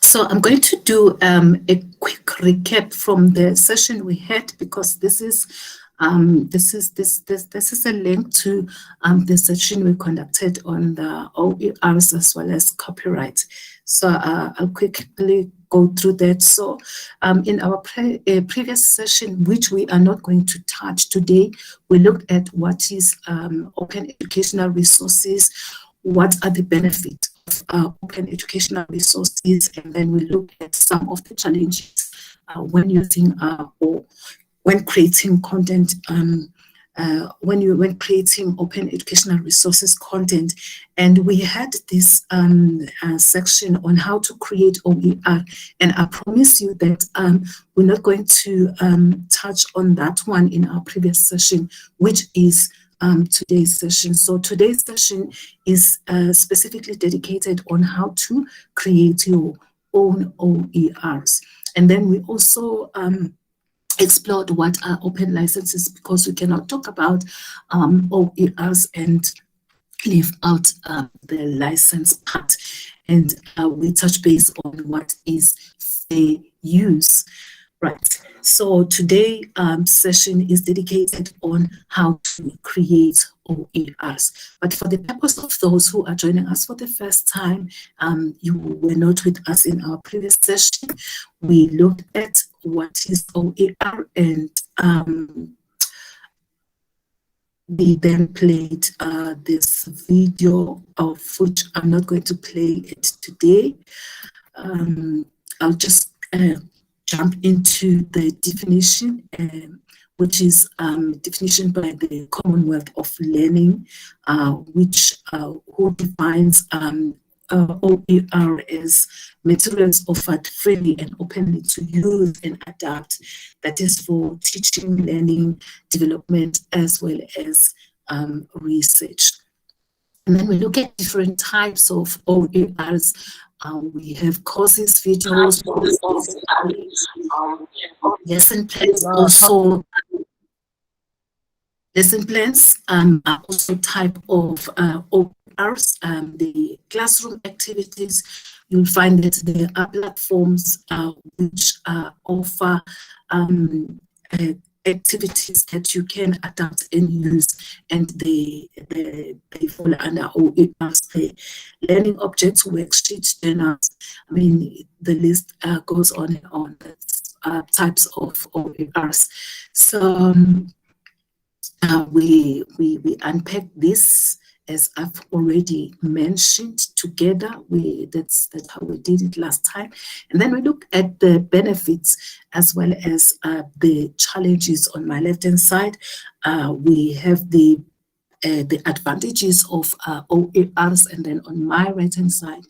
So I'm going to do a quick recap from the session we had, because this is a link to the session we conducted on the OERs as well as copyright. So I'll quickly go through that. So in our previous session, which we are not going to touch today, we looked at what is open educational resources, what are the benefits of open educational resources, and then we look at some of the challenges when using or when creating content, when creating open educational resources content. And we had this section on how to create OER, and I promise you that we're not going to touch on that one in our previous session, which is today's session. So today's session is specifically dedicated on how to create your own OERs. And then we also explored what are open licenses, because we cannot talk about OERs and leave out the license part. And we touch base on what is fair use. Right, so today's session is dedicated on how to create OERs. But for the purpose of those who are joining us for the first time, you were not with us in our previous session. We looked at what is OER, and we then played this video, of which I'm not going to play it today. I'll just jump into the definition, which is definition by the Commonwealth of Learning, which who defines OER as materials offered freely and openly to use and adapt, that is for teaching, learning, development, as well as research. And then we look at different types of OERs. We have courses, videos, lesson plans, also lesson plans are also type of OERs. The classroom activities, you'll find that there are platforms which offer activities that you can adapt and use, and they fall under OERs. The learning objects, worksheets, journals, I mean, the list goes on and on. That's types of OERs. So we unpack this, as I've already mentioned, together. That's how we did it last time. And then we look at the benefits as well as the challenges. On my left-hand side, we have the advantages of OERs, and then on my right-hand side,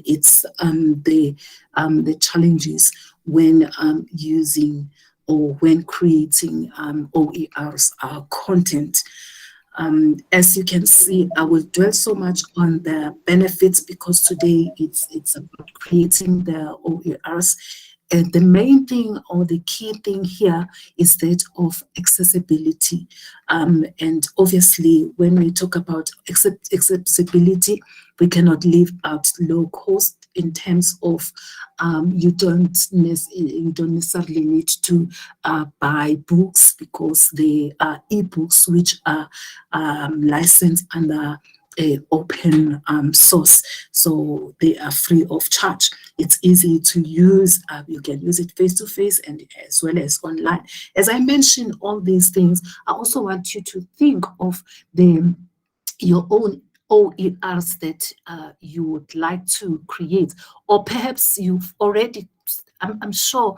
it's the challenges when using or when creating OERs content. As you can see, I will dwell so much on the benefits, because today it's about creating the OERs. And the main thing, or the key thing here, is that of accessibility. And obviously, when we talk about accessibility, we cannot leave out low cost, in terms of you don't necessarily need to buy books, because they are ebooks which are licensed under open source, so they are free of charge. It's easy to use. You can use it face to face and as well as online. As I mentioned all these things, I also want you to think of your own OERs that you would like to create, or perhaps you've already, I'm sure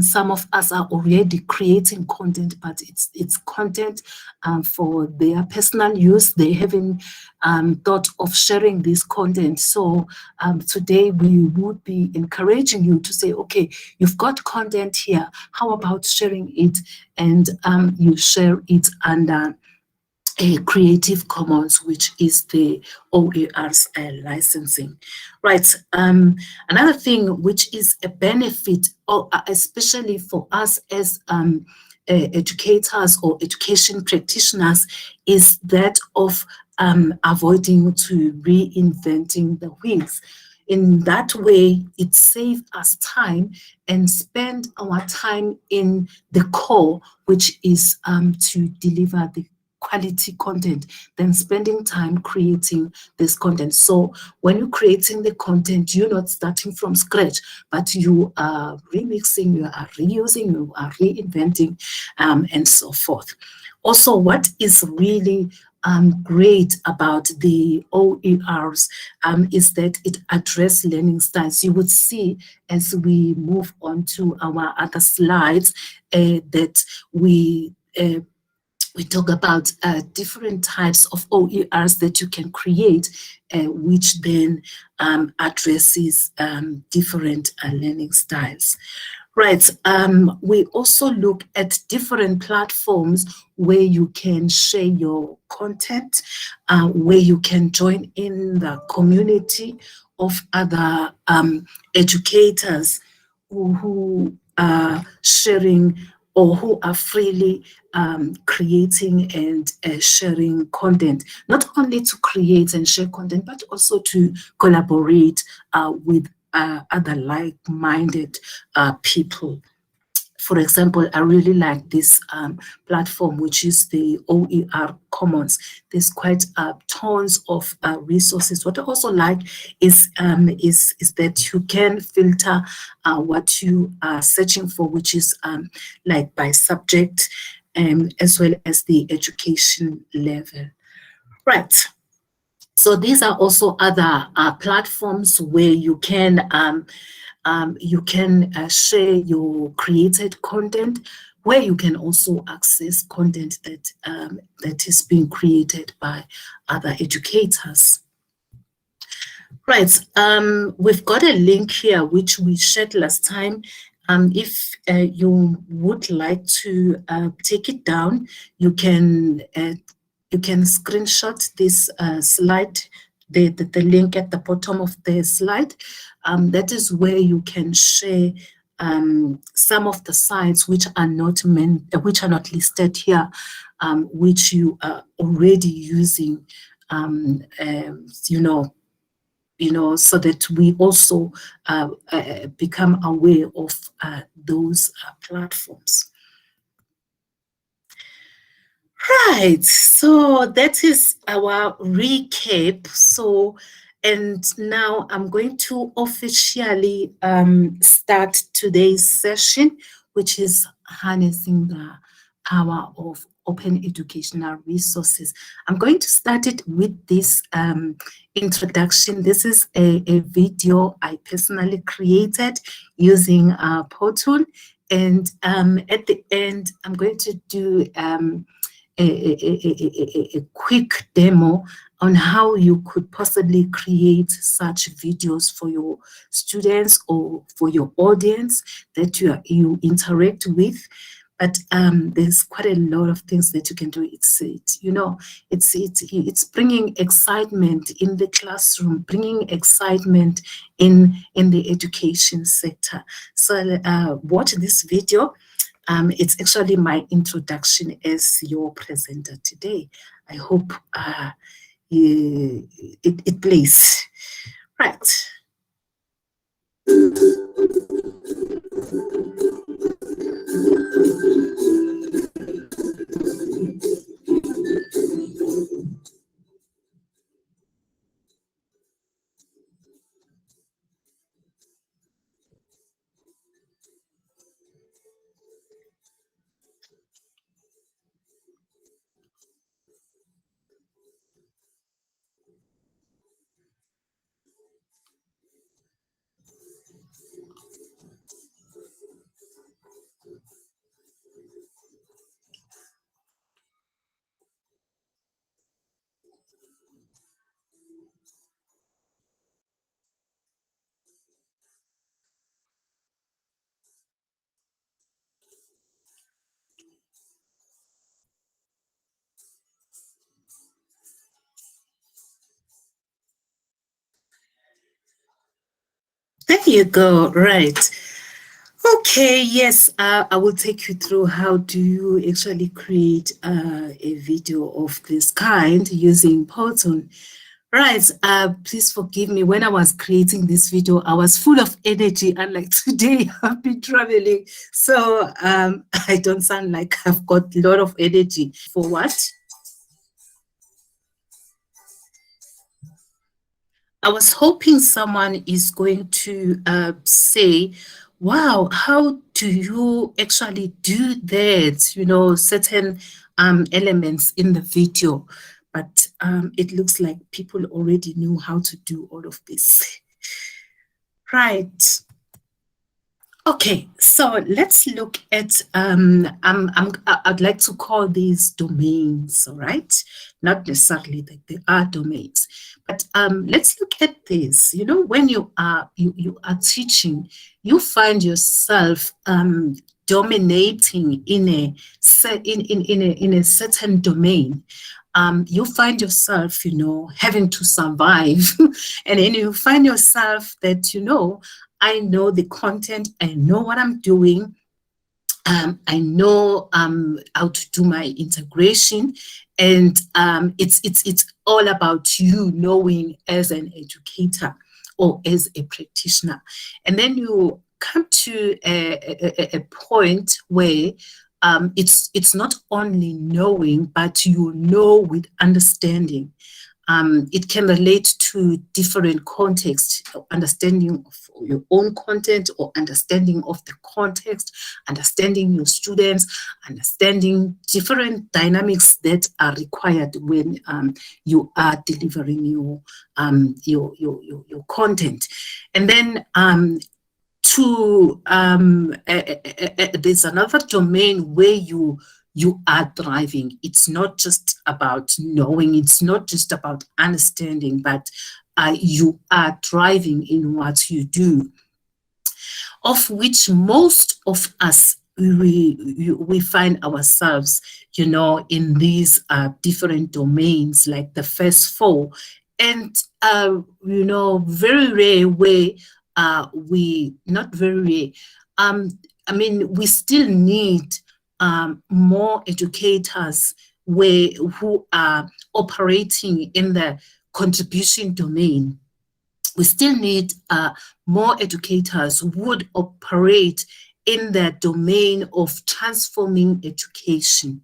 some of us are already creating content, but it's content for their personal use. They haven't thought of sharing this content. So today we would be encouraging you to say, okay, you've got content here, how about sharing it? And you share it under a Creative Commons, which is the OERs licensing. Right. Another thing which is a benefit, especially for us as educators or education practitioners, is that of avoiding to reinventing the wheels. In that way, it saves us time and spend our time in the core, which is to deliver the quality content, than spending time creating this content. So when you're creating the content, you're not starting from scratch, but you are remixing, you are reusing, you are reinventing, and so forth. Also, what is really great about the OERs is that it addresses learning styles. You would see as we move on to our other slides that we talk about different types of OERs that you can create, which then addresses different learning styles. Right. We also look at different platforms where you can share your content, where you can join in the community of other educators who are sharing or who are freely creating and sharing content, not only to create and share content, but also to collaborate with other like-minded people. For example, I really like this platform, which is the OER Commons. There's quite tons of resources. What I also like is that you can filter what you are searching for, which is like by subject, as well as the education level. Right. So these are also other platforms where you can share your created content, where you can also access content that is being created by other educators. Right, we've got a link here which we shared last time. If you would like to take it down, you can screenshot this slide, the link at the bottom of the slide. That is where you can share some of the sites which are not listed here, which you are already using, so that we also become aware of those platforms. Right, so that is our recap. So, and now I'm going to officially start today's session, which is harnessing the power of open educational resources. I'm going to start it with this introduction. This is a video I personally created using Portal. And at the end, I'm going to do a quick demo on how you could possibly create such videos for your students or for your audience that you interact with. But there's quite a lot of things that you can do. It's bringing excitement in the classroom, bringing excitement in the education sector. So watch this video. It's actually my introduction as your presenter today. I hope it plays. Right. There you go. Right. Okay, yes, I will take you through how do you actually create a video of this kind using Portal. Right, please forgive me. When I was creating this video, I was full of energy, unlike today, I've been traveling. So I don't sound like I've got a lot of energy. For what? I was hoping someone is going to say, wow, how do you actually do that? You know, certain elements in the video. But it looks like people already knew how to do all of this. Right. Okay, so let's look at, I'd like to call these domains, all right? Not necessarily that they are domains, but let's look at this. You know, when you are teaching, you find yourself dominating in a certain domain. You find yourself, you know, having to survive, and then you find yourself that, you know, I know the content, I know what I'm doing, I know how to do my integration, and it's all about you knowing as an educator or as a practitioner. And then you come to a point where it's not only knowing, but you know with understanding. It can relate to different contexts, understanding of your own content or understanding of the context, understanding your students, understanding different dynamics that are required when you are delivering your content. And then there's another domain where you are thriving. It's not just about knowing, it's not just about understanding, but you are thriving in what you do, of which most of us, we find ourselves, you know, in these different domains, like the first four. And, you know, very rare where not very rare. I mean, we still need more educators who are operating in the contribution domain. We still need more educators who would operate in the domain of transforming education.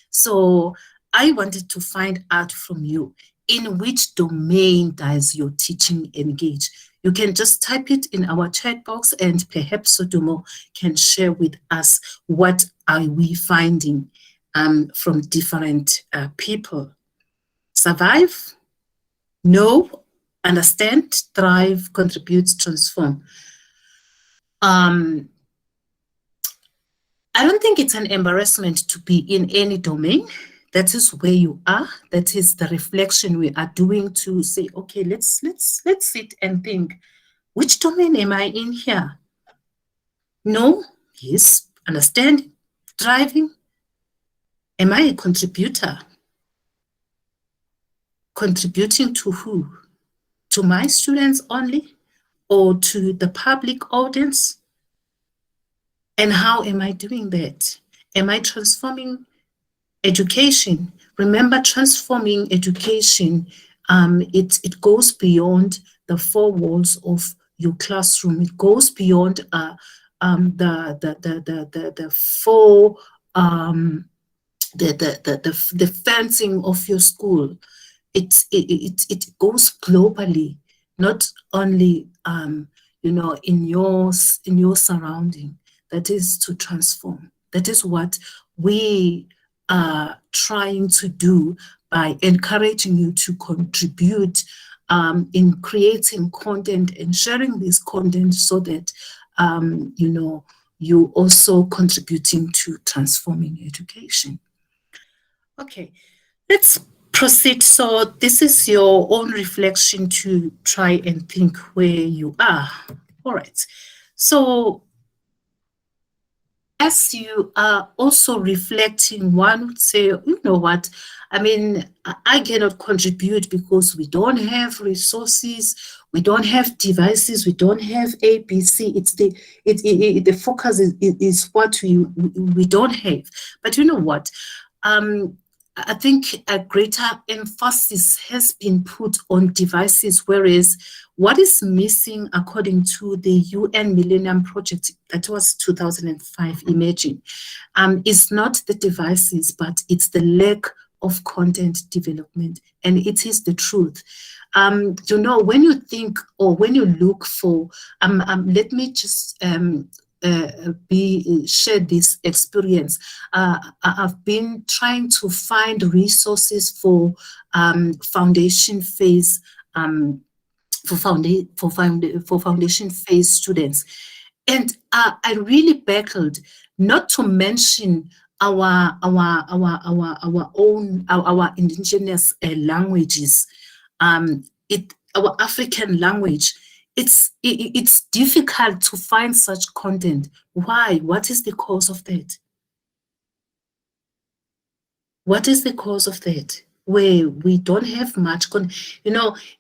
So I wanted to find out from you, in which domain does your teaching engage? You can just type it in our chat box, and perhaps Sodomo can share with us what are we finding from different people. Survive? No. Understand? Thrive? Contribute? Transform? I don't think it's an embarrassment to be in any domain. That is where you are. That is the reflection we are doing to say, okay, let's sit and think, which domain am I in here? No, yes, understand, thriving. Am I a contributor? Contributing to who? To my students only, or to the public audience? And how am I doing that? Am I transforming education? Remember, transforming education, it goes beyond the four walls of your classroom. It goes beyond the four the fencing of your school. It goes globally, not only you know, in your surrounding. That is to transform. That is what we are trying to do by encouraging you to contribute in creating content and sharing this content, so that you know, you also contributing to transforming education. Okay, let's proceed. So this is your own reflection to try and think where you are. All right. So as you are also reflecting, one would say, you know what, I mean, I cannot contribute because we don't have resources, we don't have devices, we don't have ABC. It's the focus is what we don't have. But you know what? I think a greater emphasis has been put on devices, whereas what is missing, according to the UN Millennium Project, that was 2005, Imagine, is not the devices, but it's the lack of content development. And it is the truth. When you think or when you look for, let me just share this experience. I've been trying to find resources for foundation phase for foundation phase students, and I really battled, not to mention our indigenous languages, our African language. It's difficult to find such content. Why? What is the cause of that? What is the cause of that? Where we don't have much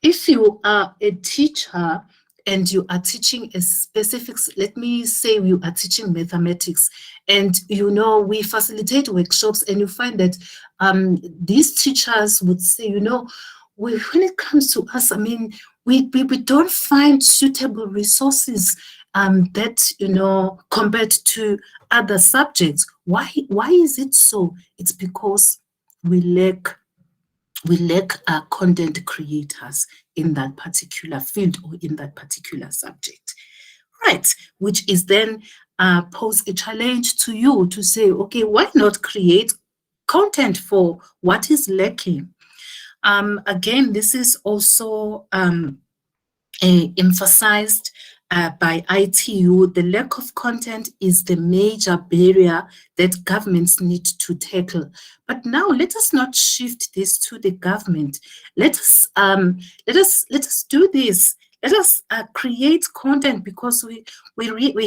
if you are a teacher and you are teaching a specific, let me say you are teaching mathematics, and we facilitate workshops, and you find that these teachers would say, when it comes to us, I mean, we don't find suitable resources that, compared to other subjects. Why is it so? It's because we lack content creators in that particular field or in that particular subject, right? Which is then pose a challenge to you to say, okay, why not create content for what is lacking? Again, this is also emphasized by ITU. The lack of content is the major barrier that governments need to tackle. But now let us not shift this to the government. Let us do this. Let us create content, because we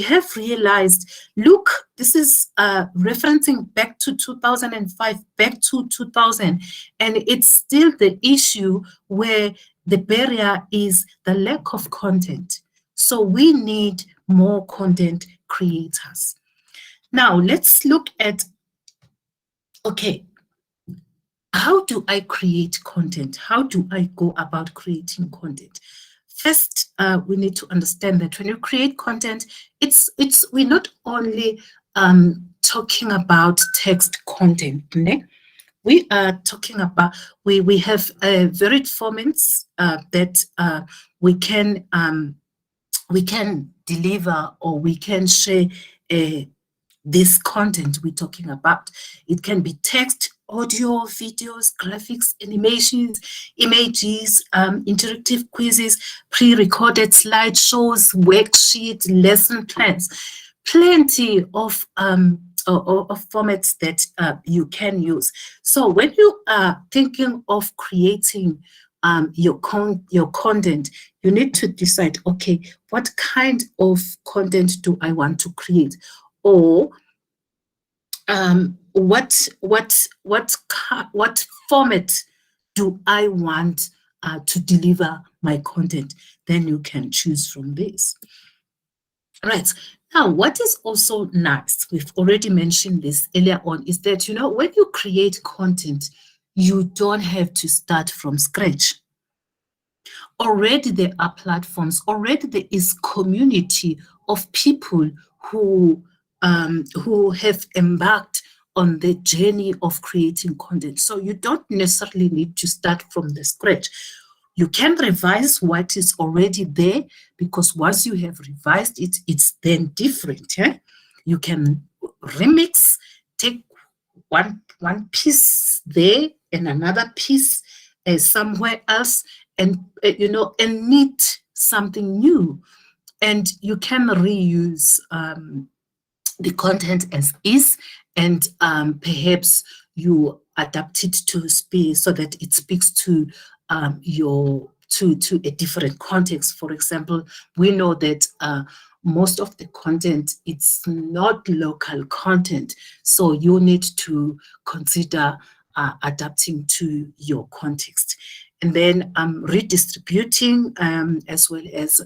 have realized, look, this is referencing back to 2005, back to 2000, and it's still the issue where the barrier is the lack of content. So we need more content creators. Now let's look at, okay, how do I create content? How do I go about creating content? First, we need to understand that when you create content, we're not only talking about text content, né? We are talking about, we have varied formats that we can deliver, or we can share this content we're talking about. It can be text, audio, videos, graphics, animations, images, interactive quizzes, pre-recorded slideshows, worksheets, lesson plans, plenty of formats that you can use. So when you are thinking of creating your content, you need to decide, okay, what kind of content do I want to create? Or what format do I want to deliver my content? Then you can choose from this. Right. Now, what is also nice, we've already mentioned this earlier on, is that, when you create content, you don't have to start from scratch. Already there are platforms, already there is community of people who have embarked on the journey of creating content. So you don't necessarily need to start from the scratch. You can revise what is already there, because once you have revised it, it's then different. You can remix, take one piece there and another piece somewhere else, and and knit something new. And you can reuse the content as is, and perhaps you adapt it to speak so that it speaks to to a different context. For example, we know that most of the content, it's not local content, so you need to consider adapting to your context. And then redistributing as well as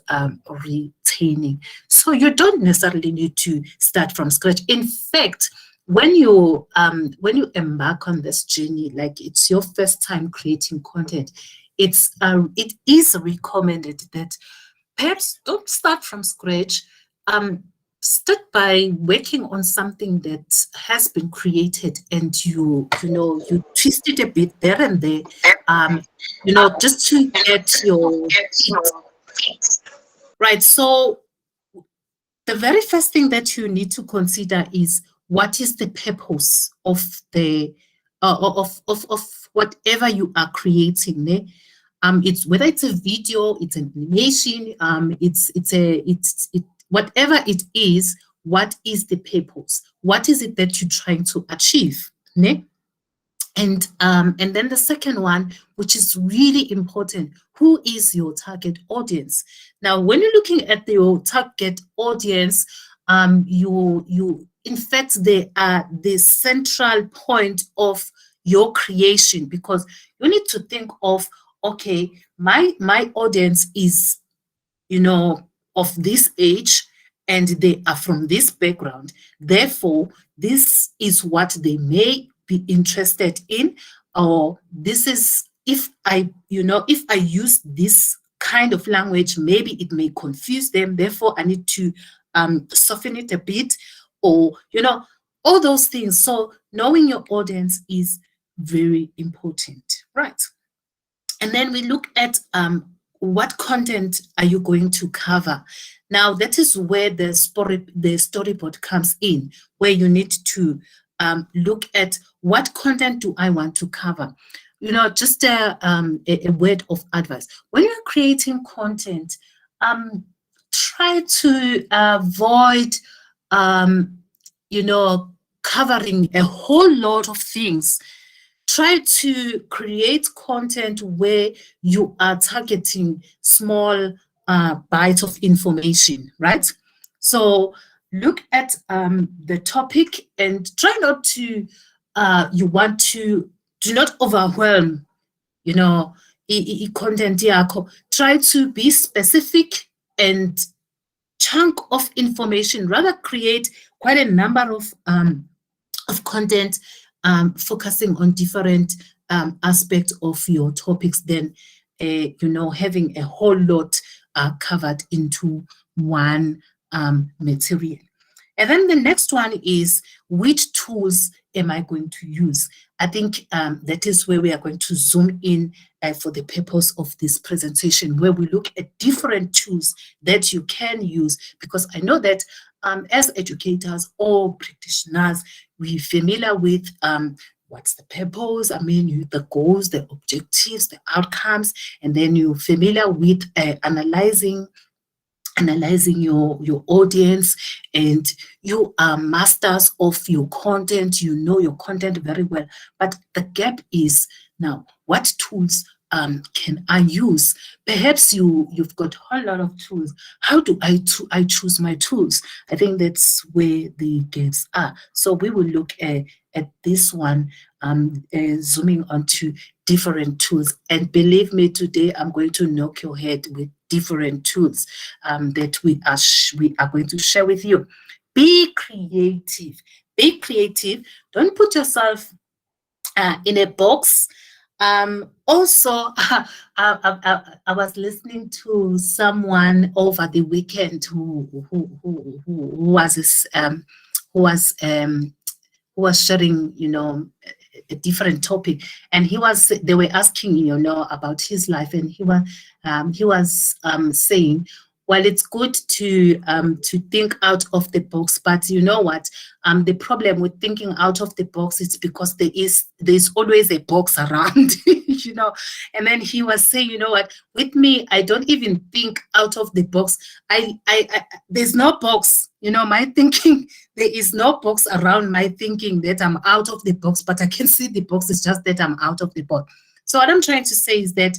retaining. So you don't necessarily need to start from scratch. In fact, when you embark on this journey, like it's your first time creating content, it is recommended that perhaps don't start from scratch. Start by working on something that has been created, and you twist it a bit there and there, just to get your feet right. So the very first thing that you need to consider is, what is the purpose of the of whatever you are creating, ne? It's whether it's a video, it's an animation, whatever it is. What is the purpose? What is it that you're trying to achieve, ne? And then the second one, which is really important, who is your target audience? Now, when you're looking at your target audience, you in fact, they are the central point of your creation, because you need to think of, okay, my audience is, of this age, and they are from this background. Therefore, this is what they may be interested in, or this is, if I use this kind of language, maybe it may confuse them. Therefore, I need to soften it a bit, or all those things. So knowing your audience is very important, right? And then we look at what content are you going to cover? Now, that is where the storyboard comes in, where you need to look at, what content do I want to cover? Just a word of advice. When you're creating content, try to avoid, covering a whole lot of things. Try to create content where you are targeting small bites of information, right? So look at the topic, and try not to, do not overwhelm, content yakho. Try to be specific and chunk of information. Rather, create quite a number of content, focusing on different aspects of your topics, than having a whole lot covered into one material. And then the next one is, which tools am I going to use? I think that is where we are going to zoom in for the purpose of this presentation, where we look at different tools that you can use, because I know that as educators or practitioners, we're familiar with what's the purpose, the goals, the objectives, the outcomes, and then you're familiar with analyzing your audience, and you are masters of your content. You know your content very well, but the gap is, now, what tools can I use? Perhaps you've got a whole lot of tools. How do I choose my tools? I think that's where the gaps are. So we will look at this one, zooming onto different tools. And believe me, today I'm going to knock your head with different tools that we are going to share with you. Be creative. Be creative. Don't put yourself in a box. Also, I was listening to someone over the weekend who was sharing, a different topic, and they were asking, about his life, and he was saying, well, it's good to think out of the box, but you know what? The problem with thinking out of the box is because there's always a box around, And then he was saying, you know what? With me, I don't even think out of the box. I there's no box, my thinking. There is no box around my thinking that I'm out of the box, but I can see the box. It's just that I'm out of the box. So what I'm trying to say is that,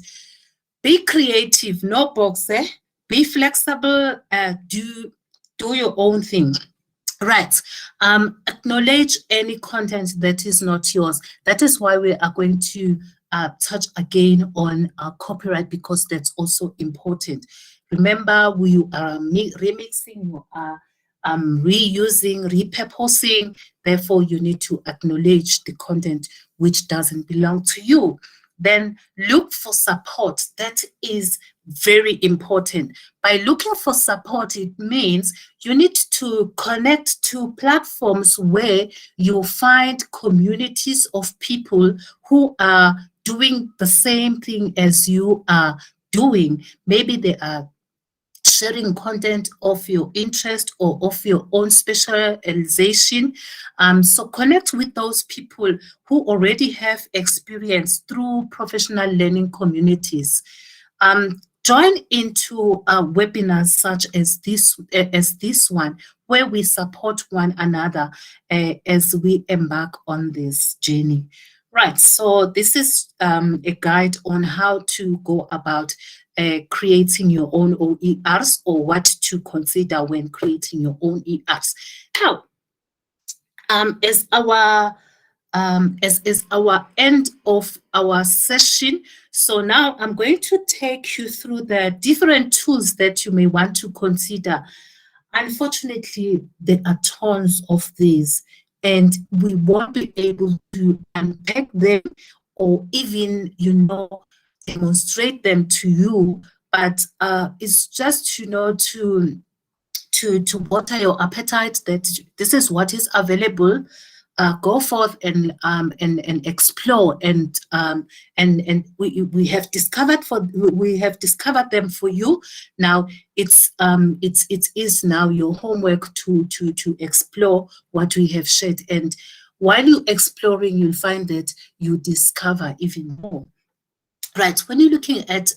be creative, no box, Be flexible, do your own thing. Right. Acknowledge any content that is not yours. That is why we are going to touch again on copyright, because that's also important. Remember, we are remixing, you are reusing, repurposing. Therefore, you need to acknowledge the content which doesn't belong to you. Then look for support. That is very important. By looking for support, it means you need to connect to platforms where you find communities of people who are doing the same thing as you are doing. Maybe they are sharing content of your interest or of your own specialization. So connect with those people who already have experience through professional learning communities. Join into webinars such as this one, where we support one another as we embark on this journey. Right, so this is a guide on how to go about creating your own OERs, or what to consider when creating your own ERs. Now, as our end of our session, so now I'm going to take you through the different tools that you may want to consider. Unfortunately, there are tons of these, and we won't be able to unpack them or even, demonstrate them to you. But it's just, to water your appetite that this is what is available. Go forth and explore, and we have discovered them for you. Now it is now your homework to explore what we have shared, and while you're exploring, you'll find that you discover even more. Right, when you're looking at,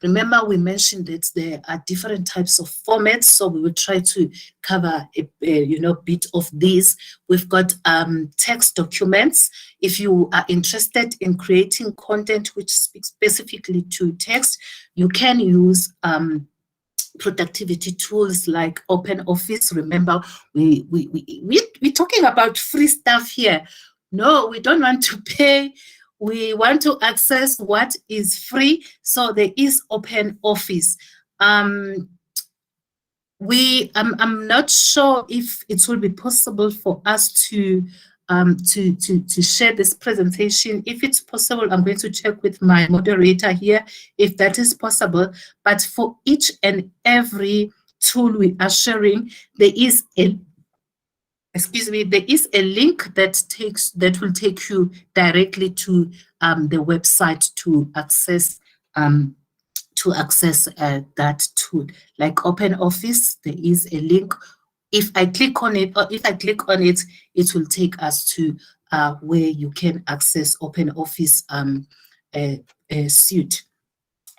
remember we mentioned that there are different types of formats, so we will try to cover a bit of these. We've got text documents. If you are interested in creating content which speaks specifically to text, you can use productivity tools like OpenOffice. Remember, we're talking about free stuff here. No, we don't want to pay. We want to access what is free. So there is OpenOffice. I'm not sure if it will be possible for us to share this presentation. If it's possible, I'm going to check with my moderator here if that is possible. But for each and every tool we are sharing, there is a link that will take you directly to the website to access that tool. Like OpenOffice, there is a link. If I click on it, it will take us to where you can access OpenOffice suite.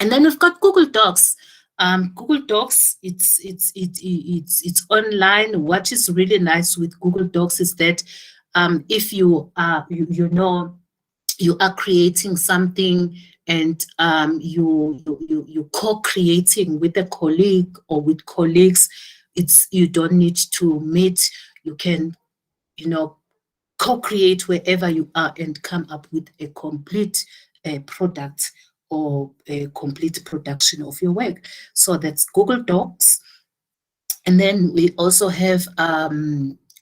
And then we've got Google Docs. Google Docs, it's online. What is really nice with Google Docs is that if you are creating something, and you co-creating with a colleague or with colleagues, you don't need to meet. You can co-create wherever you are and come up with a complete product or a complete production of your work. So that's Google Docs. And then we also have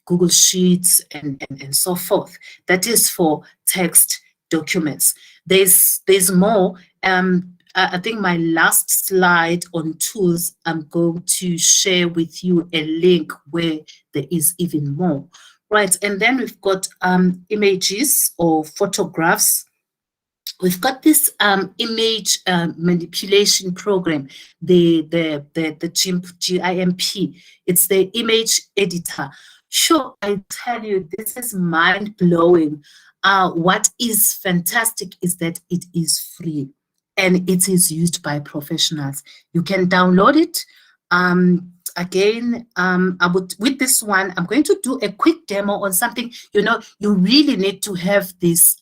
Google Sheets and so forth. That is for text documents. There's more. I think my last slide on tools, I'm going to share with you a link where there is even more. Right, and then we've got images or photographs. We've got this image manipulation program, the GMP. It's the image editor. Sure, I tell you, this is mind-blowing. What is fantastic is that it is free and it is used by professionals. You can download it. Again, with this one, I'm going to do a quick demo on something. You really need to have this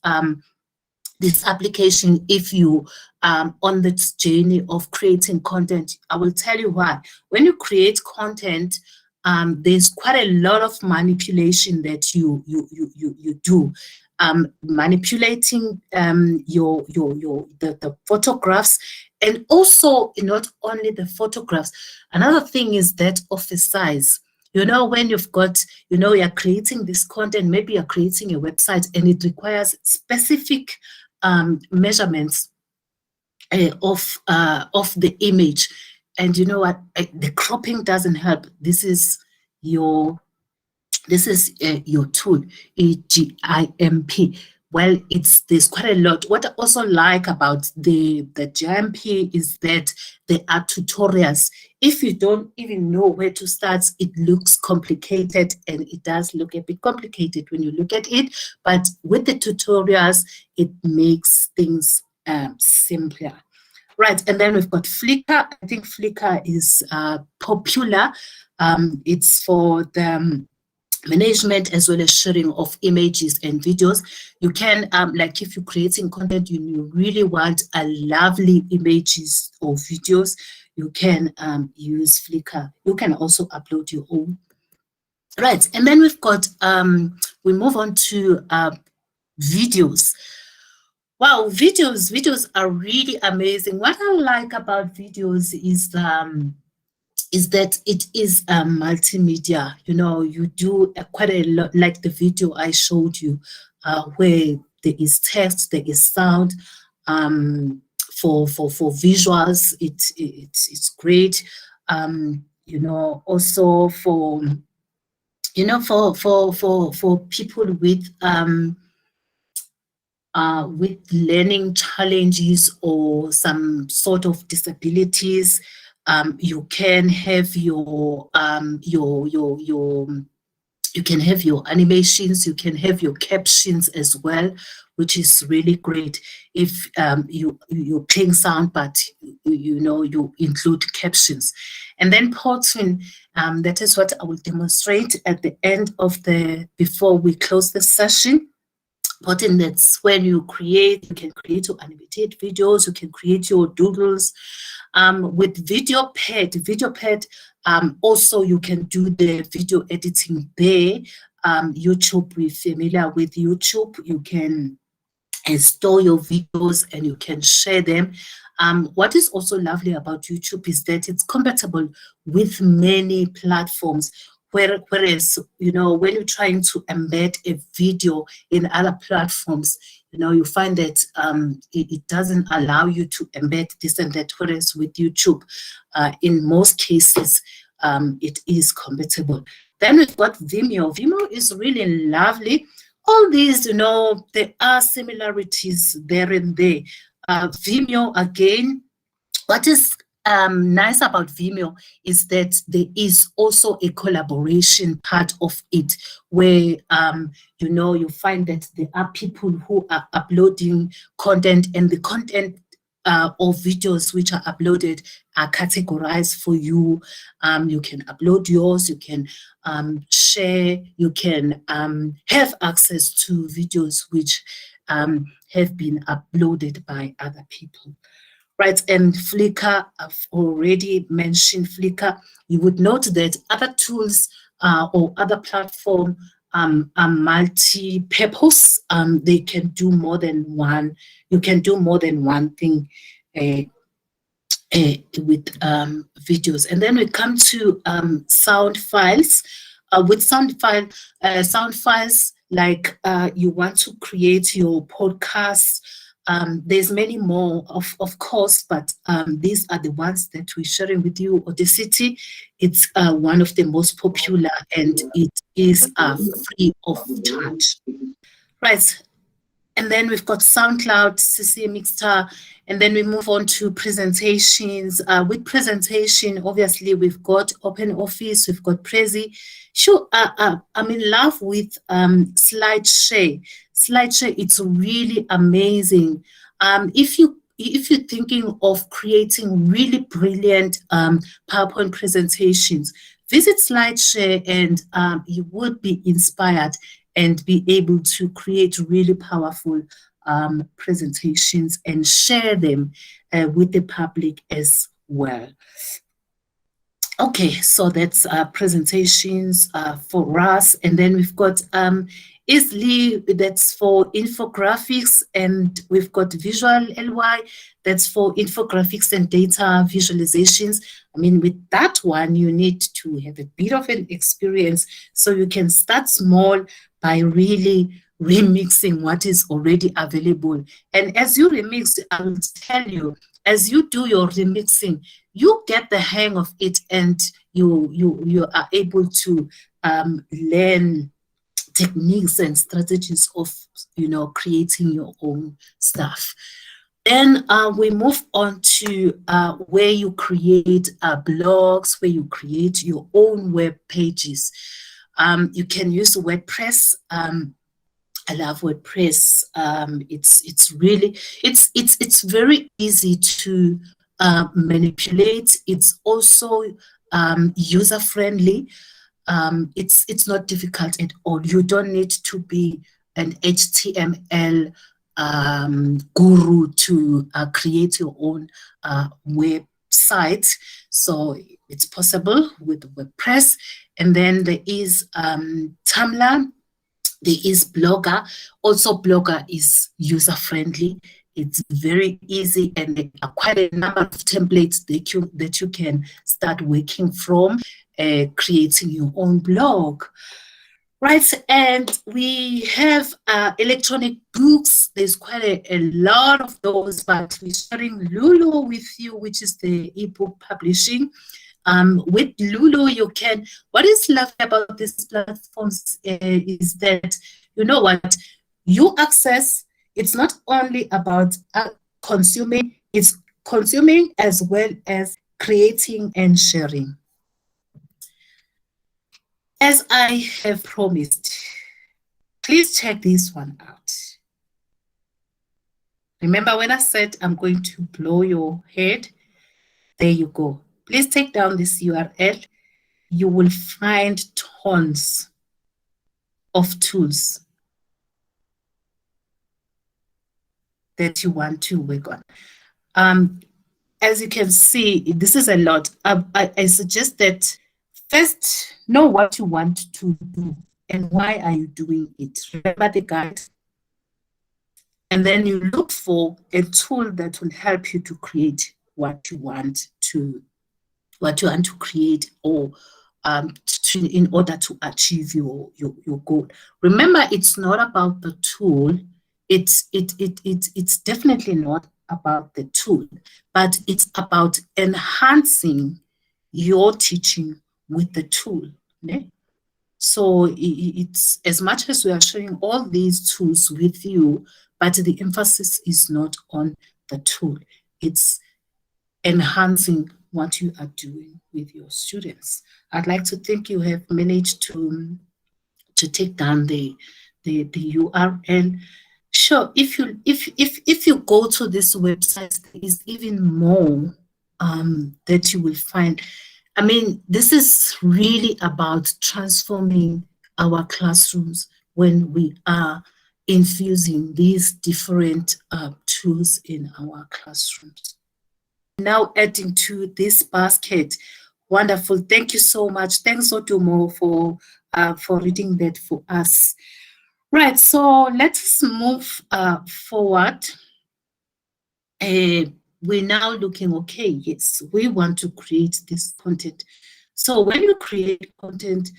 application if you on this journey of creating content. I will tell you why. When you create content, there's quite a lot of manipulation that you do. Manipulating the photographs, and also not only the photographs. Another thing is that of the size. You know, when you've got, you know, you're creating this content, maybe you're creating a website and it requires specific measurements of the image. And you know what? The cropping doesn't help. This is your tool, GIMP. Well, there's quite a lot. What I also like about the GIMP is that there are tutorials. If you don't even know where to start, it looks complicated, and it does look a bit complicated when you look at it. But with the tutorials, it makes things simpler. Right, and then we've got Flickr. I think Flickr is popular. It's for the management as well as sharing of images and videos. You can, like if you're creating content, you really want a lovely images or videos, you can use Flickr. You can also upload your own. Right, and then we've got, we move on to videos. Wow, videos are really amazing. What I like about videos is that it is multimedia. You know, you do quite a lot, like the video I showed you, where there is text, there is sound. For visuals, it's great. You know, also for, you know, for people with learning challenges or some sort of disabilities, you can have your you can have your animations, you can have your captions as well, which is really great. If you're playing sound, but you know, you include captions. And then porting, that is what I will demonstrate at the end of before we close the session. Porting, that's when you can create your animated videos, you can create your doodles. With VideoPad, also you can do the video editing there. YouTube, we're familiar with YouTube. You can store your videos and you can share them. What is also lovely about YouTube is that it's compatible with many platforms. Whereas, you know, when you're trying to embed a video in other platforms, you know, you find that it doesn't allow you to embed this and that. Whereas with YouTube, in most cases, it is compatible. Then we've got Vimeo. Vimeo is really lovely. All these, you know, there are similarities there and there. Vimeo, again, what is nice about Vimeo is that there is also a collaboration part of it, where you know, you find that there are people who are uploading content, and the content or videos which are uploaded are categorized for you. You can upload yours, you can share, you can have access to videos which have been uploaded by other people. Right, and Flickr, I've already mentioned Flickr. You would note that other tools or other platforms are multi-purpose. They can do more than one. You can do more than one thing with videos. And then we come to sound files. With sound files, like you want to create your podcast. There's many more, of course, but these are the ones that we're sharing with you. Audacity, it's one of the most popular, and it is free of charge. Right, and then we've got SoundCloud, CC Mixter, and then we move on to presentations. With presentation, obviously, we've got OpenOffice, we've got Prezi. Sure, I'm in love with SlideShare. SlideShare, it's really amazing. If you're thinking of creating really brilliant PowerPoint presentations, visit SlideShare, and you would be inspired and be able to create really powerful presentations and share them with the public as well. Okay, so that's presentations for us. And then we've got Easily, that's for infographics. And we've got Visual LY, that's for infographics and data visualizations. I mean, with that one, you need to have a bit of an experience. So you can start small by really remixing what is already available. And as you remix, I will tell you, as you do your remixing, you get the hang of it, and you are able to learn techniques and strategies of creating your own stuff. Then we move on to where you create blogs, where you create your own web pages. You can use WordPress. I love WordPress. It's very easy to manipulate. It's also user friendly. It's not difficult at all. You don't need to be an HTML guru to create your own website. So it's possible with WordPress. And then there is Tumblr. There is Blogger. Also, Blogger is user-friendly. It's very easy, and there are quite a number of templates that you can start working from, creating your own blog. Right, and we have electronic books. There's quite a lot of those, but we're sharing Lulu with you, which is the ebook publishing. With Lulu, you can, what is lovely about these platforms is that, you know what, you access, it's not only about consuming, it's consuming as well as creating and sharing. As I have promised, please check this one out. Remember when I said I'm going to blow your head? There you go. Please take down this URL. You will find tons of tools that you want to work on. As you can see, this is a lot. I suggest that first know what you want to do and why are you doing it. Remember the guide. And then you look for a tool that will help you to create what you want to create, or in order to achieve your goal. Remember, it's not about the tool. It's definitely not about the tool, but it's about enhancing your teaching with the tool. Okay? So it's, as much as we are sharing all these tools with you, but the emphasis is not on the tool. It's enhancing what you are doing with your students. I'd like to think you have managed to take down the URL. Sure, if you go to this website, there is even more that you will find. I mean, this is really about transforming our classrooms when we are infusing these different tools in our classrooms. Now adding to this basket. Wonderful. Thank you so much. Thanks, Otomo, for reading that for us. Right, so let's move forward. We're now looking, okay, yes, we want to create this content. So when you create content,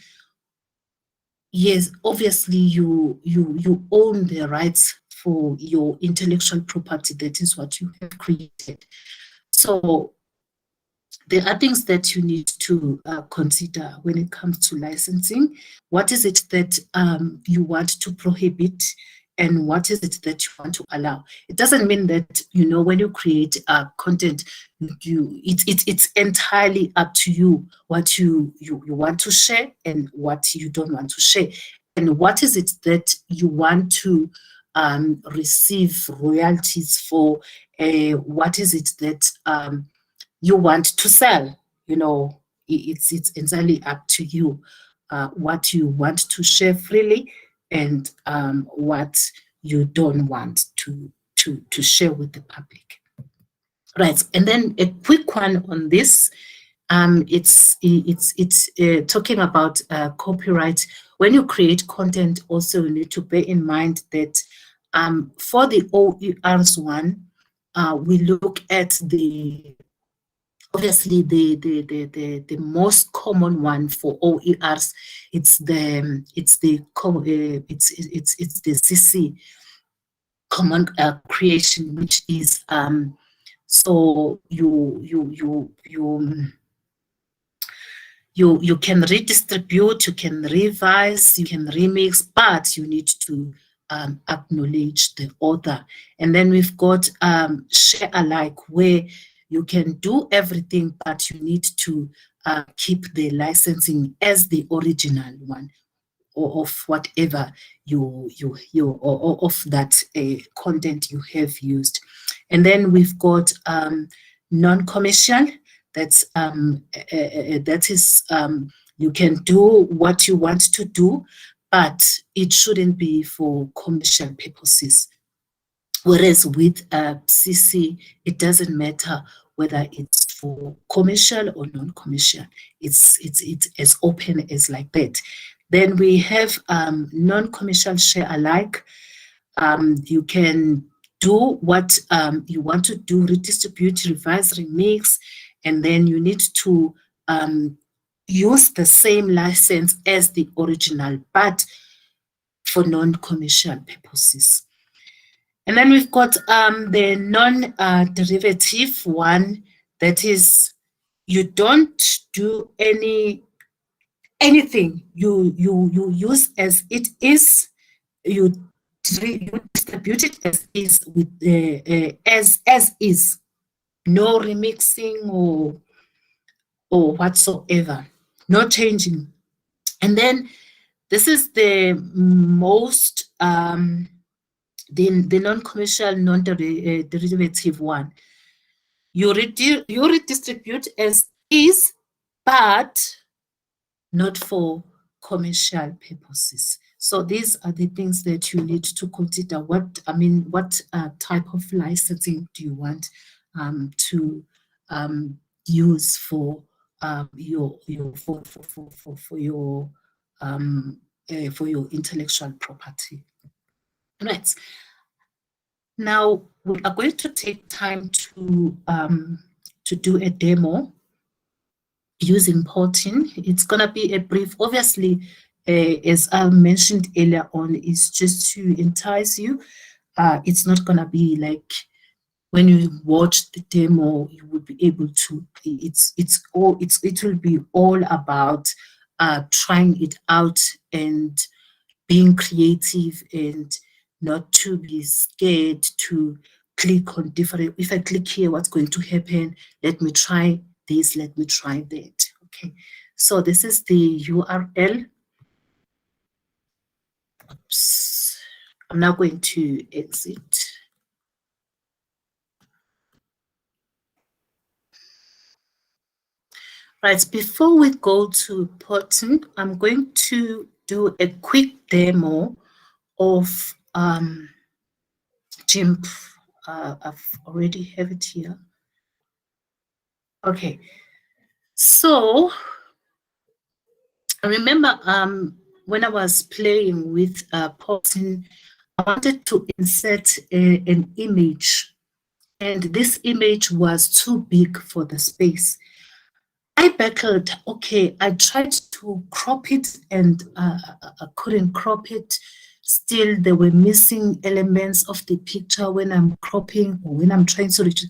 yes, obviously you own the rights for your intellectual property. That is what you have created. So there are things that you need to consider when it comes to licensing. What is it that you want to prohibit, and what is it that you want to allow? It doesn't mean that, you know, when you create content, it's entirely up to you what you want to share and what you don't want to share, and what is it that you want to receive royalties for. What is it that you want to sell? You know, it's entirely up to you what you want to share freely, and what you don't want to share with the public. Right, and then a quick one on this. it's talking about copyright. When you create content, also you need to bear in mind that for the OERS one, we look at obviously the most common one for OERs. It's the CC common creation, which is so you can redistribute, you can revise, you can remix, but you need to acknowledge the author. And then we've got share alike, where you can do everything, but you need to keep the licensing as the original one, or of whatever or of that content you have used. And then we've got non-commercial. That is you can do what you want to do, but it shouldn't be for commercial purposes. Whereas with CC, it doesn't matter whether it's for commercial or non-commercial. It's as open as like that. Then we have non-commercial share alike. You can do what you want to do, redistribute, revise, remix, and then you need to use the same license as the original, but for non-commercial purposes. And then we've got the non-derivative one, that is, you don't do anything. You use as it is. You distribute it as is, with as is, no remixing or whatsoever, no changing. And then this is the most the non-commercial, non-derivative one. You redistribute as is, but not for commercial purposes. So these are the things that you need to consider. What type of licensing do you want to use for your intellectual property? Right. Now we are going to take time to do a demo using Porting. It's going to be a brief, obviously, as I mentioned earlier on, it's just to entice you. It's not going to be like when you watch the demo, you will be able to, it will be all about trying it out and being creative, and not to be scared to click on different, if I click here, what's going to happen? Let me try this, let me try that. Okay, so this is the URL. Oops. I'm now going to exit. Right, before we go to Porting, I'm going to do a quick demo of GIMP. I've already have it here. Okay, so I remember when I was playing with Porting, I wanted to insert an image, and this image was too big for the space. I battled, okay, I tried to crop it, and I couldn't crop it. Still, there were missing elements of the picture when I'm cropping or when I'm trying to reach it.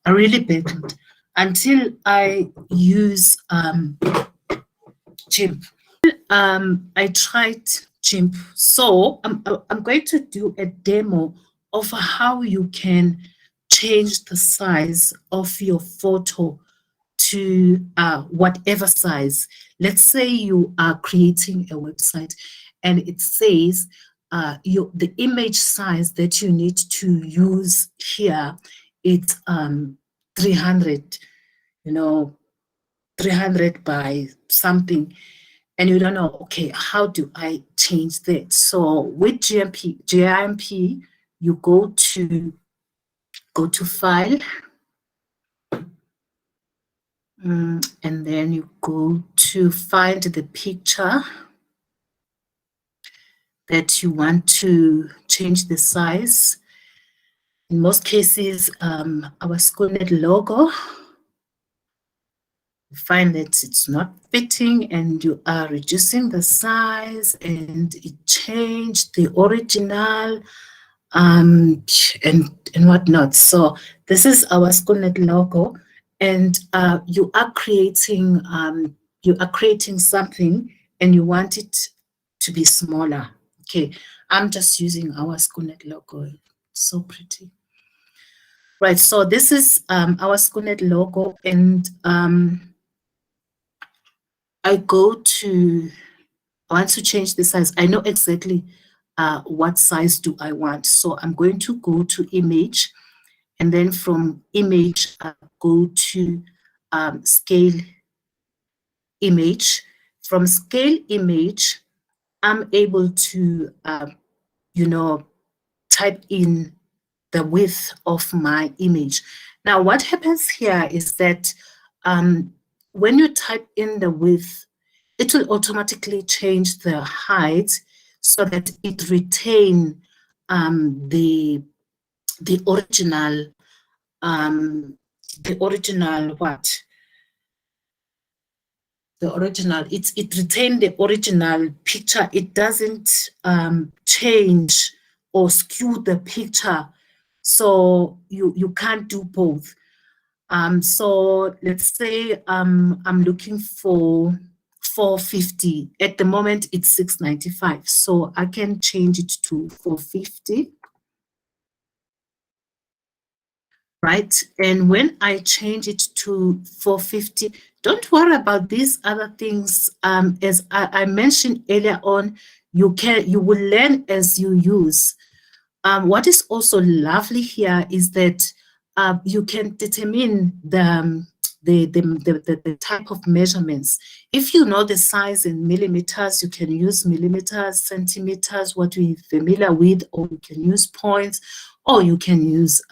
I really battled until I use GIMP. I tried GIMP. So I'm going to do a demo of how you can change the size of your photo to whatever size. Let's say you are creating a website and it says the image size that you need to use here, it's 300, 300 by something, and you don't know, okay, how do I change that? So with GMP, you go to File. And then you go to find the picture that you want to change the size. In most cases, our SchoolNet logo, you find that it's not fitting and you are reducing the size and it changed the original and whatnot. So this is our SchoolNet logo, and you are creating something and you want it to be smaller. Okay, I'm just using our SchoolNet logo. It's so pretty. Right, so this is our SchoolNet logo, and I want to change the size. I know exactly what size do I want. So I'm going to go to image, and then from image, go to scale image. From scale image, I'm able to, type in the width of my image. Now, what happens here is that when you type in the width, it will automatically change the height so that it retain the original what? The original, it retained the original picture. It doesn't change or skew the picture. So you can't do both. So let's say I'm looking for 450. At the moment, it's 695. So I can change it to 450. Right? And when I change it to 450, don't worry about these other things. As I mentioned earlier on, you will learn as you use. What is also lovely here is that you can determine the type of measurements. If you know the size in millimeters, you can use millimeters, centimeters, what we're familiar with, or you can use points, or you can use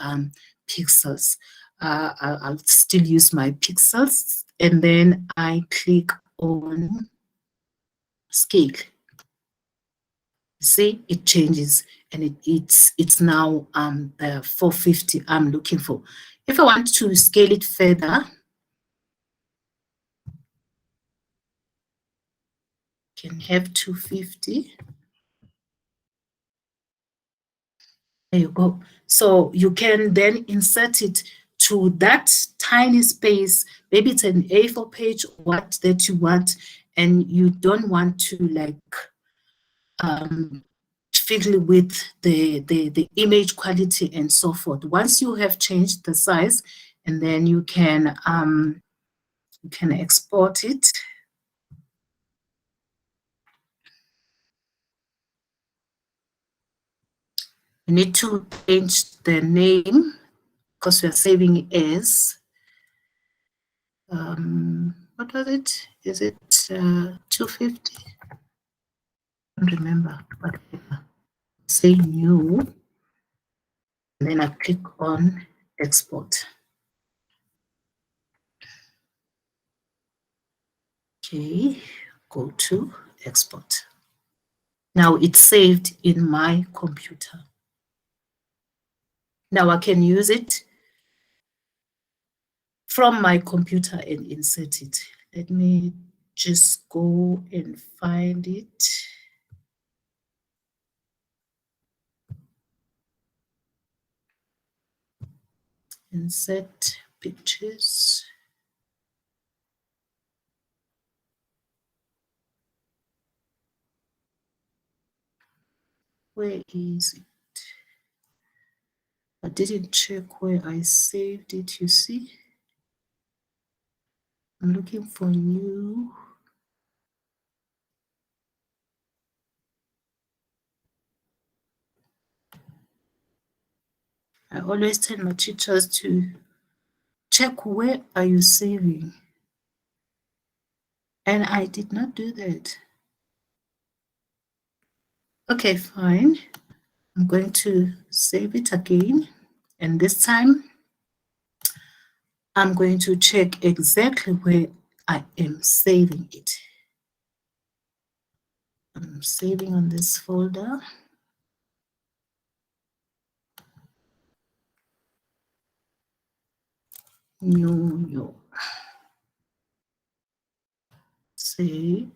pixels. I'll still use my pixels, and then I click on scale. See, it changes, and it's now the 450 I'm looking for. If I want to scale it further, can have 250. There you go. So you can then insert it to that tiny space. Maybe it's an A4 page, what that you want, and you don't want to like fiddle with the image quality and so forth. Once you have changed the size, and then you can export it. You need to change the name because we're saving as, what was it? Is it 250? I don't remember, but say new, and then I click on export. Okay, go to export. Now it's saved in my computer. Now I can use it from my computer and insert it. Let me just go and find it. Insert pictures. Where is it? I didn't check where I saved it, you see. I'm looking for new. I always tell my teachers to check where are you saving. And I did not do that. Okay, fine. I'm going to save it again. And this time, I'm going to check exactly where I am saving it. I'm saving on this folder. New. Save.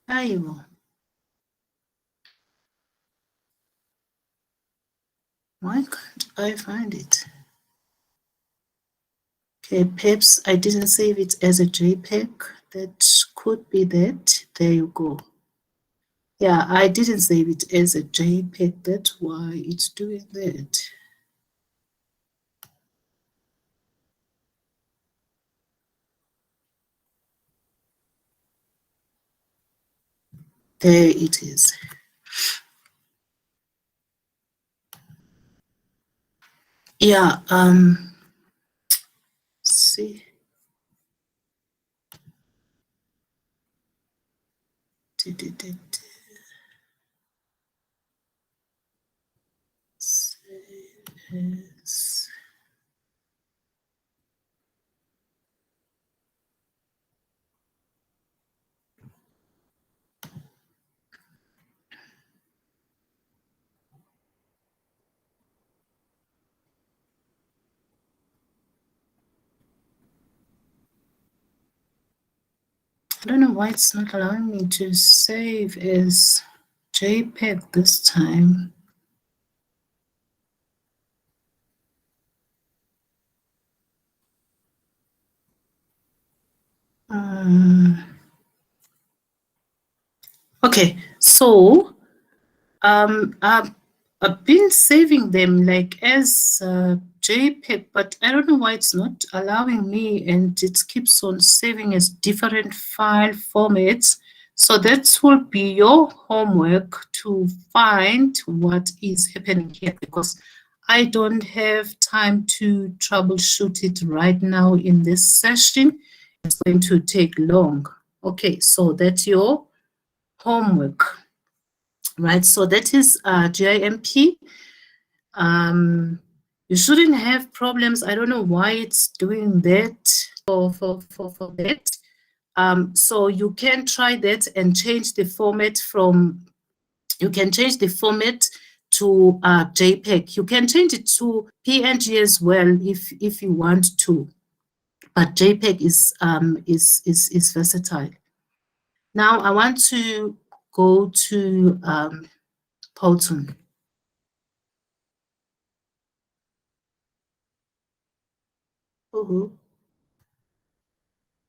There you go. Why can't I find it? Okay, perhaps I didn't save it as a JPEG. That could be that. There you go. Yeah, I didn't save it as a JPEG. That's why it's doing that. There it is. Yeah, see. Yes. I don't know why it's not allowing me to save as JPEG this time. Okay, so I've been saving them like as JPEG, but I don't know why it's not allowing me, and it keeps on saving as different file formats. So that will be your homework to find what is happening here, because I don't have time to troubleshoot it right now in this session. It's going to take long. Okay, so that's your homework, right? So that is GIMP. You shouldn't have problems. I don't know why it's doing that for that. So you can try that and change the format from, you can change the format to JPEG. You can change it to PNG as well if you want to, but JPEG is versatile. Now I want to go to Powtoon.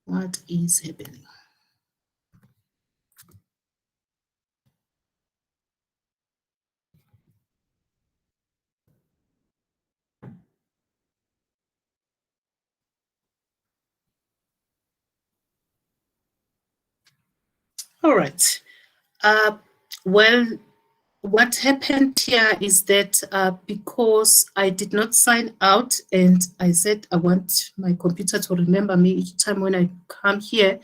What is happening? All right. Well, what happened here is that because I did not sign out and I said I want my computer to remember me each time when I come here,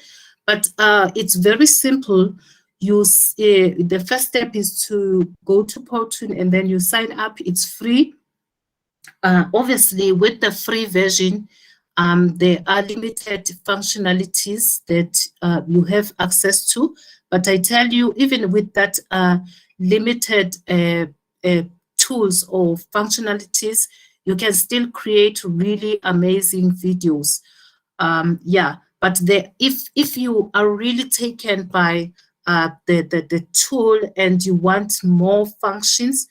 but it's very simple. The first step is to go to Powtoon and then you sign up. It's free. Obviously, with the free version, there are limited functionalities that you have access to. But I tell you, even with that limited tools or functionalities, you can still create really amazing videos. Yeah, but if you are really taken by the tool and you want more functions,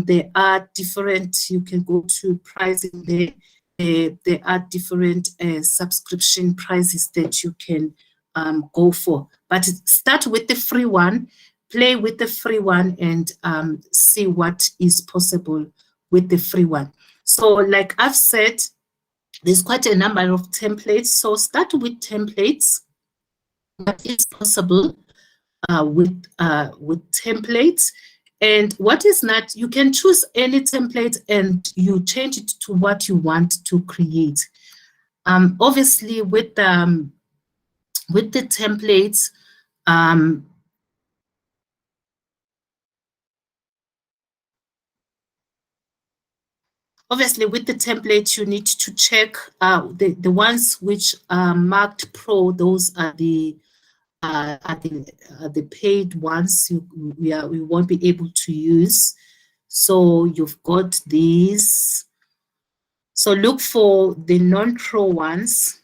there are different, you can go to pricing there. There are different subscription prices that you can go for. But start with the free one, play with the free one, and see what is possible with the free one. So like I've said, there's quite a number of templates. So start with templates. What is possible with templates? And what is not, you can choose any template and you change it to what you want to create. Obviously, with the templates, obviously, with the template, you need to check the ones which are marked pro. Those are the paid ones we won't be able to use. So you've got these. So look for the non-pro ones.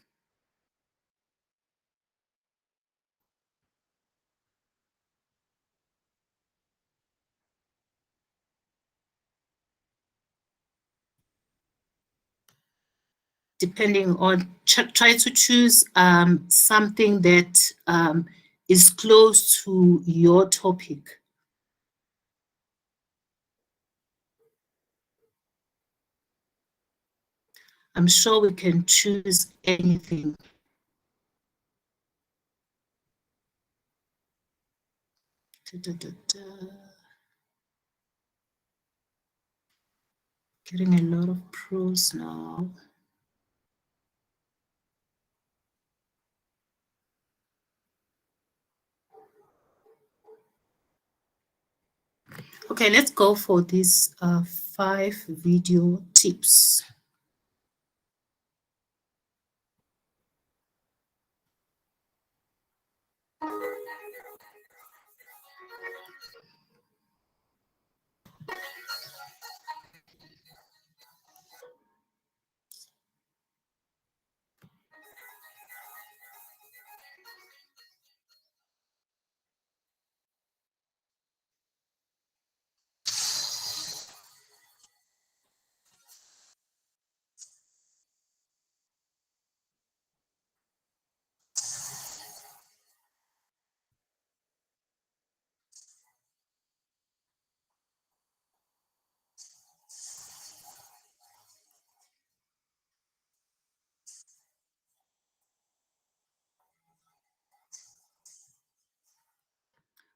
Depending on, try to choose something that is close to your topic. I'm sure we can choose anything. Getting a lot of pros now. Okay, let's go for these 5 video tips.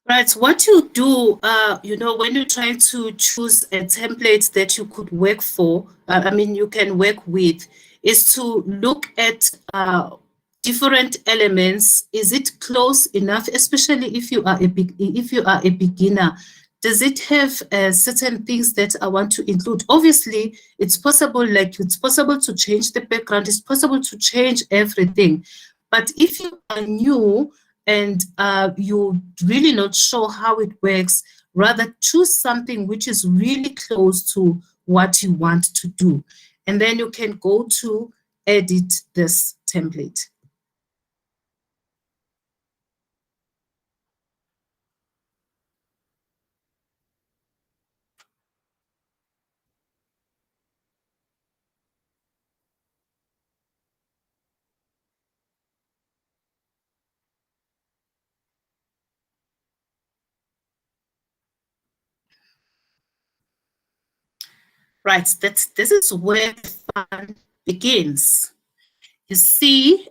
Right, what you do, when you're trying to choose a template that you could work for, you can work with, is to look at different elements. Is it close enough, especially if you are a beginner? Does it have certain things that I want to include? Obviously, it's possible to change the background. It's possible to change everything. But if you are new, and you're really not sure how it works, rather choose something which is really close to what you want to do. And then you can go to edit this template. Right, this is where the fun begins. You see,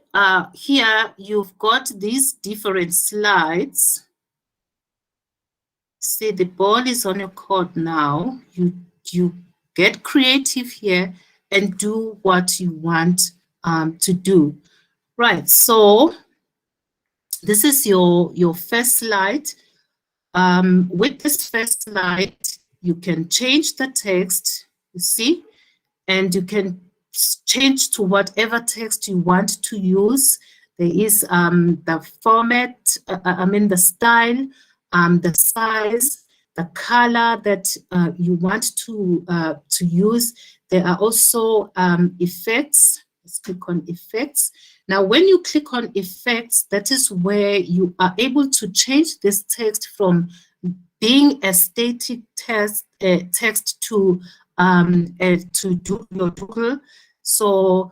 here you've got these different slides. See, the ball is on your court now. You get creative here and do what you want to do. Right, so this is your first slide. With this first slide, you can change the text, you see, and you can change to whatever text you want to use. There is the format, the style, the size, the color that you want to use. There are also effects. Let's click on effects. Now, when you click on effects, that is where you are able to change this text from being a static text to do your doodle. So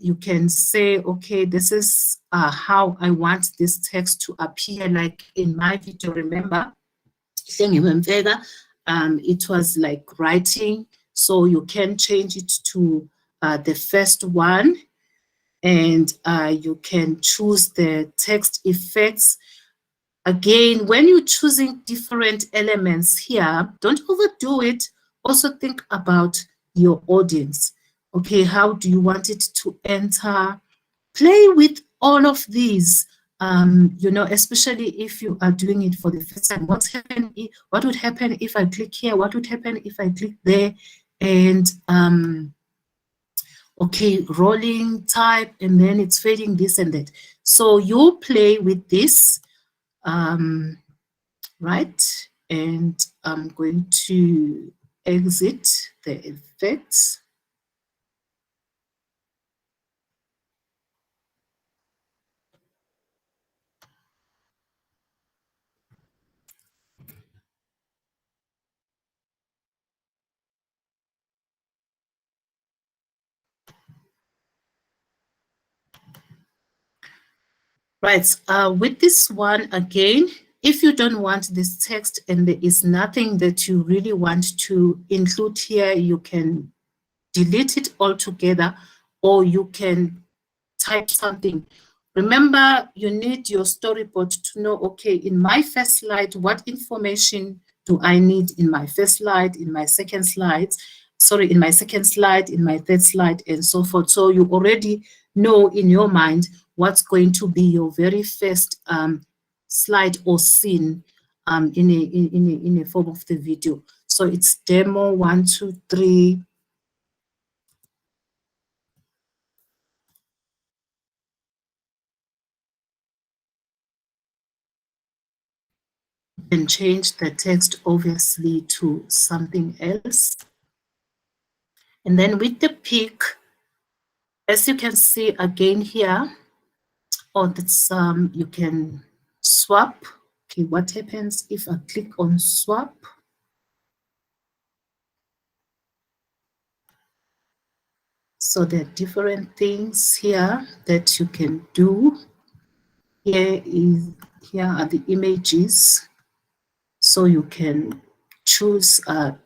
you can say, okay, this is how I want this text to appear. Like in my video, remember, it was like writing. So you can change it to the first one, and you can choose the text effects. Again, when you're choosing different elements here, don't overdo it. Also think about your audience. Okay, how do you want it to enter? Play with all of these, you know, especially if you are doing it for the first time. What would happen if I click here? What would happen if I click there? And okay, rolling type, and then it's fading this and that. So you play with this, right? And I'm going to exit the effects. Right, with this one again, if you don't want this text and there is nothing that you really want to include here, you can delete it altogether, or you can type something. Remember, you need your storyboard to know, okay, in my first slide, what information do I need in my first slide, in my second slide, sorry, in my second slide, in my third slide, and so forth. So you already know in your mind what's going to be your very first slide or scene in a form of the video. So it's demo 1, 2, 3. And change the text obviously to something else. And then with the pick, as you can see again here, on this, you can swap. Okay, what happens if I click on swap? So there are different things here that you can do. Here are the images. So you can choose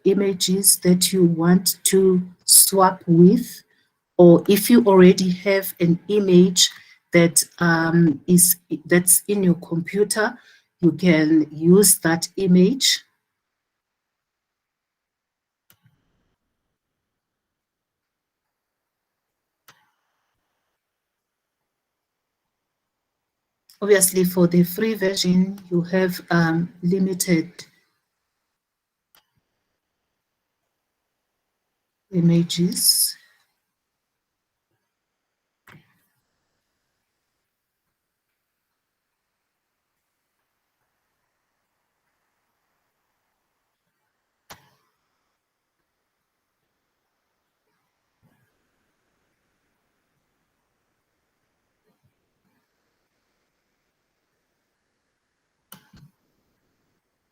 images that you want to swap with, or if you already have an image that that's in your computer, you can use that image. Obviously, for the free version, you have limited images.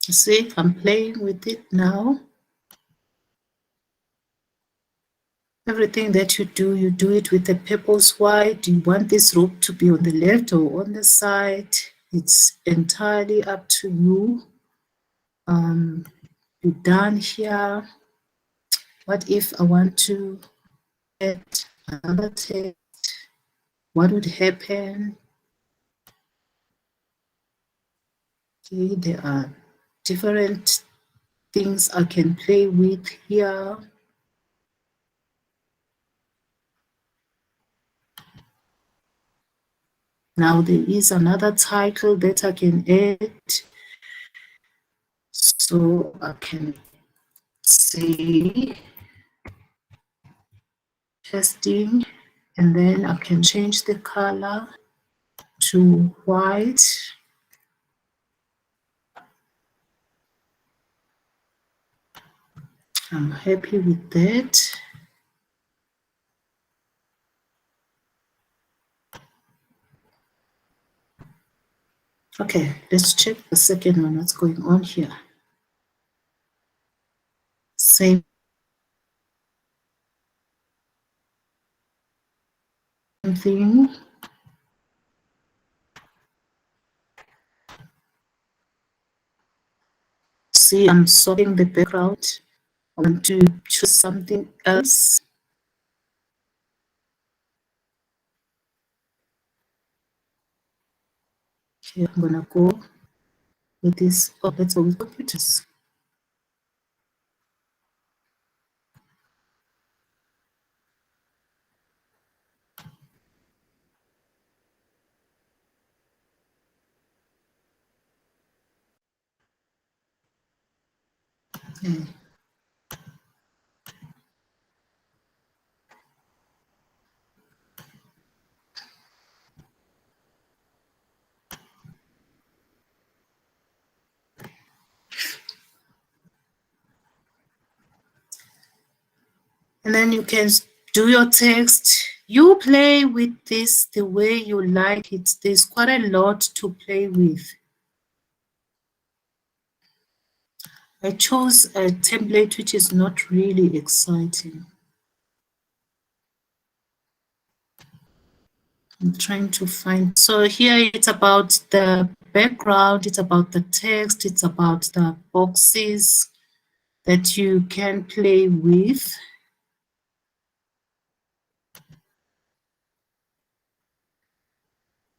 You see, I'm playing with it now. Everything that you do it with a purpose. Why do you want this rope to be on the left or on the side? It's entirely up to you. You're done here. What if I want to add another text? What would happen? Okay, there are different things I can play with here. Now there is another title that I can add. So I can say testing, and then I can change the color to white. I'm happy with that. Okay, let's check the second one, what's going on here. Same thing. See, I'm swapping the background. I want to choose something else. Okay, I'm gonna go with this, let's go with computers. Okay. And then you can do your text. You play with this the way you like it. There's quite a lot to play with. I chose a template which is not really exciting. I'm trying to find. So here it's about the background, it's about the text, it's about the boxes that you can play with.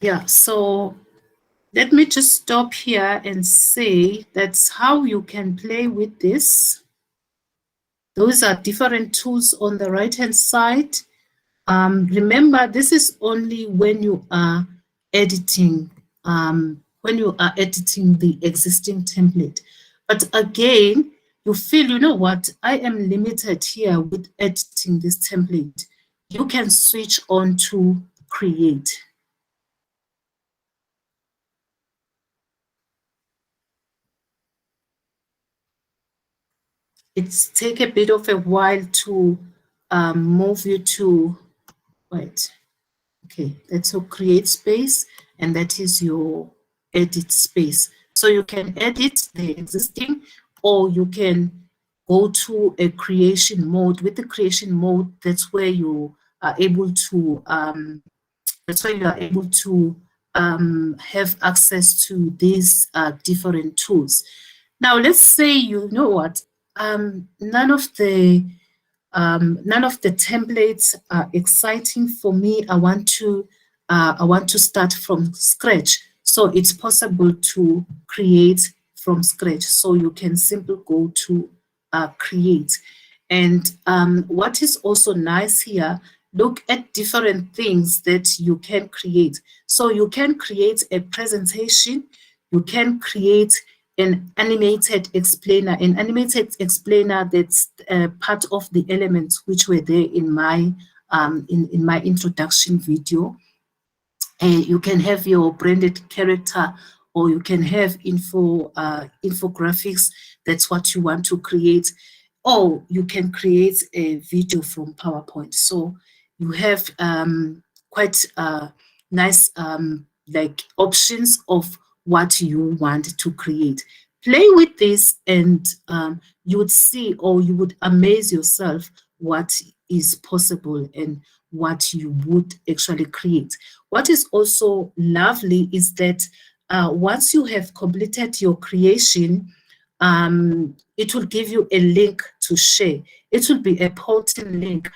Yeah, so let me just stop here and say that's how you can play with this. Those are different tools on the right-hand side. Remember, this is only when you are editing, the existing template. But again, you feel, you know what, I am limited here with editing this template. You can switch on to create. It's take a bit of a while to move you to, wait, okay, that's your create space, and that is your edit space. So you can edit the existing, or you can go to a creation mode. With the creation mode, that's where you are able to have access to these different tools. Now, let's say, you know what, none of the templates are exciting for me. I want to start from scratch. So it's possible to create from scratch. So you can simply go to create. And what is also nice here, look at different things that you can create. So you can create a presentation, you can create an animated explainer. An animated explainer that's part of the elements which were there in my in my introduction video. You can have your branded character, or you can have infographics. That's what you want to create, or you can create a video from PowerPoint. So you have quite nice like options of what you want to create. Play with this, and you would see, or you would amaze yourself what is possible and what you would actually create. What is also lovely is that once you have completed your creation, it will give you a link to share. It will be a potent link,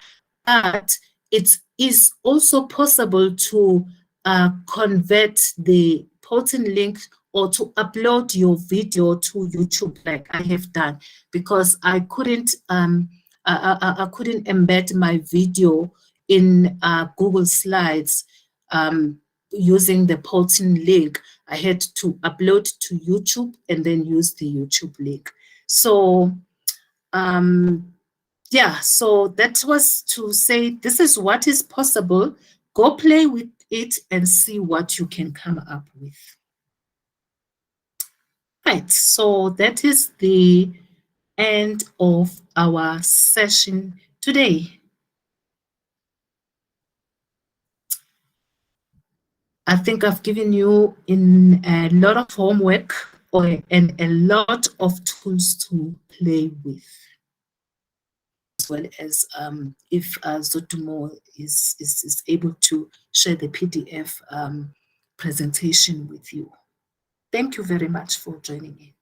but it is also possible to convert the potent link or to upload your video to YouTube, like I have done, because I couldn't embed my video in Google Slides using the potent link. I had to upload to YouTube and then use the YouTube link. So yeah, so that was to say this is what is possible. Go play with it and see what you can come up with. Right, so that is the end of our session today. I think I've given you in a lot of homework and a lot of tools to play with, as well as if Zotumo is able to share the PDF presentation with you. Thank you very much for joining in.